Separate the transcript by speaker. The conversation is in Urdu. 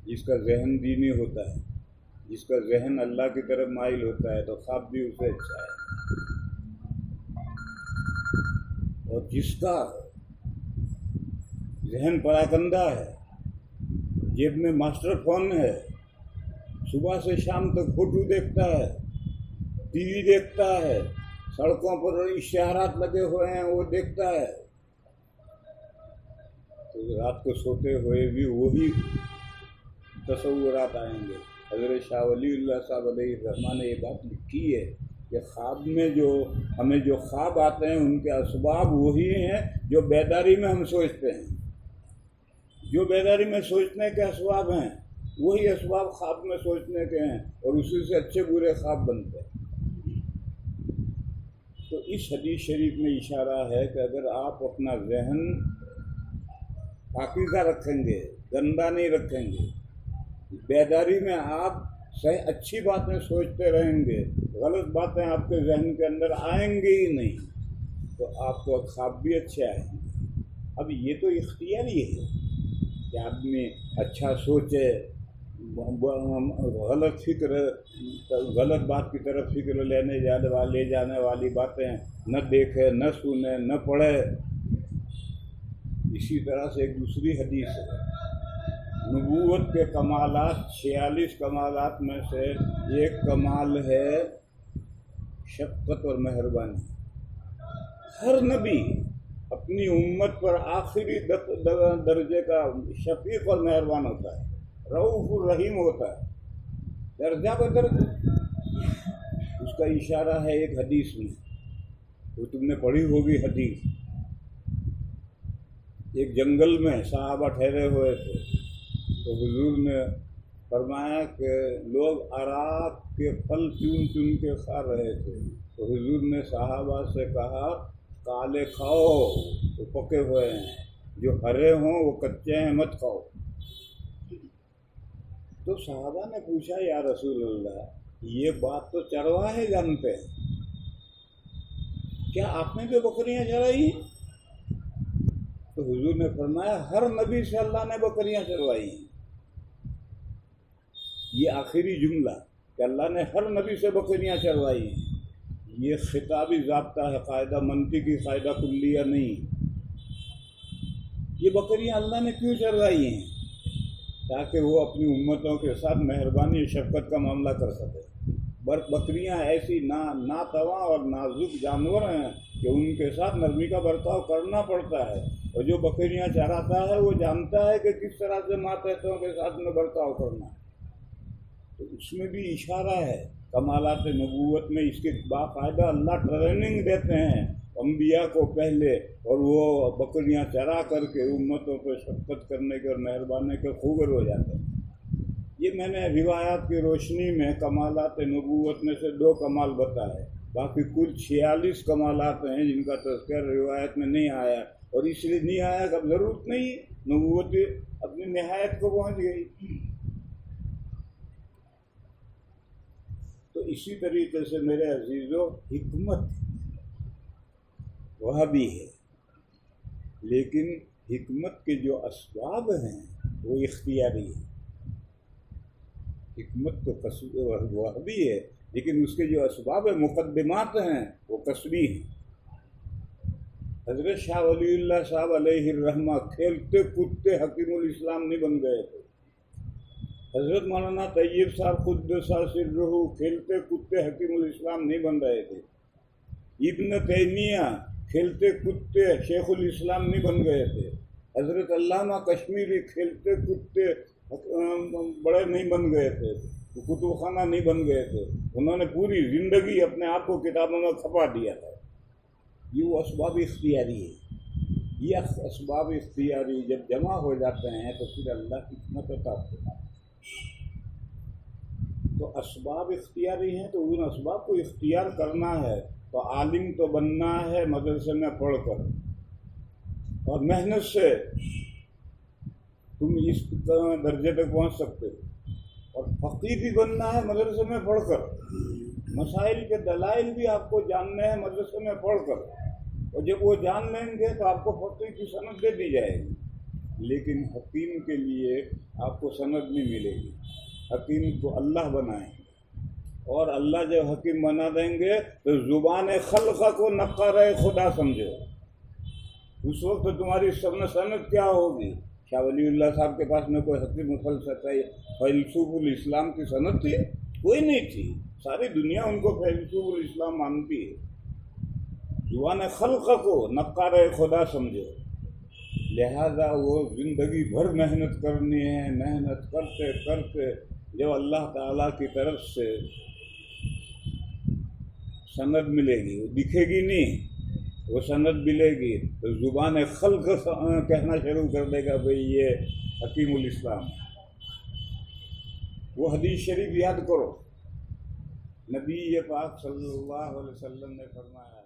Speaker 1: جس کا ذہن دینی ہوتا ہے، جس کا ذہن اللہ کی طرف مائل ہوتا ہے تو خواب بھی اسے اچھا ہے، اور جس کا ذہن پراکندہ ہے، جیب میں ماسٹر فون ہے، صبح سے شام تک فوٹو دیکھتا ہے، ٹی وی دیکھتا ہے، سڑکوں پر اشتہارات لگے ہوئے ہیں وہ دیکھتا ہے، تو رات کو سوتے ہوئے بھی وہی تصورات آئیں گے۔ حضرت شاہ ولی اللہ صاحب علیہ الرحمٰن نے یہ بات لکھی ہے کہ خواب میں جو ہمیں جو خواب آتے ہیں ان کے اسباب وہی ہیں جو بیداری میں ہم سوچتے ہیں، جو بیداری میں سوچنے کے اسباب ہیں وہی اسباب خواب میں سوچنے کے ہیں، اور اسی سے اچھے برے خواب بنتے ہیں۔ تو اس حدیث شریف میں اشارہ ہے کہ اگر آپ اپنا ذہن پاکیزہ رکھیں گے، گندا نہیں رکھیں گے، بیداری میں آپ صحیح اچھی باتیں سوچتے رہیں گے، غلط باتیں آپ کے ذہن کے اندر آئیں گی ہی نہیں، تو آپ کو خواب بھی اچھے آئیں گے۔ اب یہ تو اختیاری ہے کہ آدمی اچھا سوچے، غلط فکر، غلط بات کی طرف فکر لے جانے والی باتیں نہ دیکھے، نہ سنے، نہ پڑھے۔ اسی طرح سے ایک دوسری حدیث ہے، نبوت کے کمالات 46 کمالات میں سے ایک کمال ہے شفقت اور مہربانی۔ ہر نبی اپنی امت پر آخری درجے کا شفیق اور مہربان ہوتا ہے، رؤوف الرحیم ہوتا ہے، درجہ بدرجہ۔ اس کا اشارہ ہے ایک حدیث میں، وہ تم نے پڑھی ہوگی حدیث۔ ایک جنگل میں صحابہ ٹھہرے ہوئے تھے، تو حضور نے فرمایا کہ لوگ اراک کے پھل چن چن کے کھا رہے تھے، تو حضور نے صحابہ سے کہا کالے کھاؤ، وہ پکے ہوئے ہیں، جو ہرے ہوں وہ کچے ہیں مت کھاؤ۔ تو صحابہ نے پوچھا یا رسول اللہ، یہ بات تو چرواہے جانتے ہیں، کیا آپ نے بھی بکریاں چرائی ہیں؟ تو حضور نے فرمایا ہر نبی سے اللہ نے بکریاں چروائی ہیں۔ یہ آخری جملہ کہ اللہ نے ہر نبی سے بکریاں چروائی ہیں، یہ خطابی ضابطہ ہے، قاعدہ منطقی قاعدہ کلیہ نہیں۔ یہ بکریاں اللہ نے کیوں چروائی ہیں؟ تاکہ وہ اپنی امتوں کے ساتھ مہربانی اور شفقت کا معاملہ کر سکے۔ بکریاں ایسی ناتواں اور نازک جانور ہیں کہ ان کے ساتھ نرمی کا برتاؤ کرنا پڑتا ہے، اور جو بکریاں چراتا ہے وہ جانتا ہے کہ کس طرح سے ماتحتوں کے ساتھ میں برتاؤ کرنا ہے۔ تو اس میں بھی اشارہ ہے کمالات نبوت میں، اس کے باقاعدہ اللہ ٹریننگ دیتے ہیں انبیاء کو پہلے، اور وہ بکریاں چرا کر کے امتوں کو شفقت کرنے کے اور مہربانی کے خوگر ہو جاتے ہیں۔ یہ میں نے روایات کی روشنی میں کمالات نبوت میں سے 2 کمال بتائے، باقی کل 46 کمالات ہیں جن کا تذکر روایت میں نہیں آیا، اور اس لیے نہیں آیا کہ اب ضرورت نہیں، نبوت اپنی نہایت کو پہنچ گئی۔ تو اسی طریقے سے میرے عزیزو، حکمت وہ بھی ہے، لیکن حکمت کے جو اسباب ہیں وہ اختیاری ہیں۔ حکمت تو وہ بھی ہے، لیکن اس کے جو اسباب مقدمات ہیں وہ کسبی ہیں۔ حضرت شاہ ولی اللہ صاحب علیہ الرحمہ کھیلتے کودتے حکیم الاسلام نہیں بن گئے تھے۔ حضرت مولانا طیب صاحب قدس سرہ کھیلتے کودتے حکیم الاسلام نہیں بن رہے تھے۔ ابن تیمیہ کھیلتے کودتے شیخ الاسلام نہیں بن گئے تھے۔ حضرت علامہ کشمیری کھیلتے کودتے بڑے نہیں بن گئے تھے، کتب خانہ نہیں بن گئے تھے، انہوں نے پوری زندگی اپنے آپ کو کتابوں میں کھپا دیا تھا۔ یہ وہ اسباب اختیاری ہے، یہ اسباب اختیاری جب جمع ہو جاتے ہیں تو پھر اللہ کی حکمت عطا ہوتا ہے۔ تو اسباب اختیاری ہیں تو ان اسباب کو اختیار کرنا ہے، تو عالم تو بننا ہے مدرسے میں پڑھ کر، اور محنت سے تم اس درجے تک پہنچ سکتے ہو، اور فقیہ بھی بننا ہے مدرسے میں پڑھ کر، مسائل کے دلائل بھی آپ کو جاننے ہیں مدرسے میں پڑھ کر، اور جب وہ جان لیں گے تو آپ کو فقیہ کی سند دے دی جائے گی۔ لیکن حکیم کے لیے آپ کو سند نہیں ملے گی، حکیم کو اللہ بنائیں گے، اور اللہ جب حکیم بنا دیں گے تو زبان خلقہ کو نقارہ خدا سمجھو، اس وقت تمہاری سند کیا ہوگی؟ شاہ ولی اللہ صاحب کے پاس میں کوئی حکیم فیلسوف الاسلام کی سند تھی؟ کوئی نہیں تھی، ساری دنیا ان کو فیلسوف الاسلام مانتی ہے۔ زبان خلقہ کو نقارہ خدا سمجھو، لہذا وہ زندگی بھر محنت کرنی ہے، محنت کرتے کرتے جب اللہ تعالیٰ کی طرف سے سند ملے گی، وہ دکھے گی نہیں، وہ سند ملے گی تو زبان خلق کہنا شروع کر دے گا بھئی یہ حکیم الاسلام۔ وہ حدیث شریف یاد کرو، نبی پاک صلی اللہ علیہ وسلم نے فرمایا ہے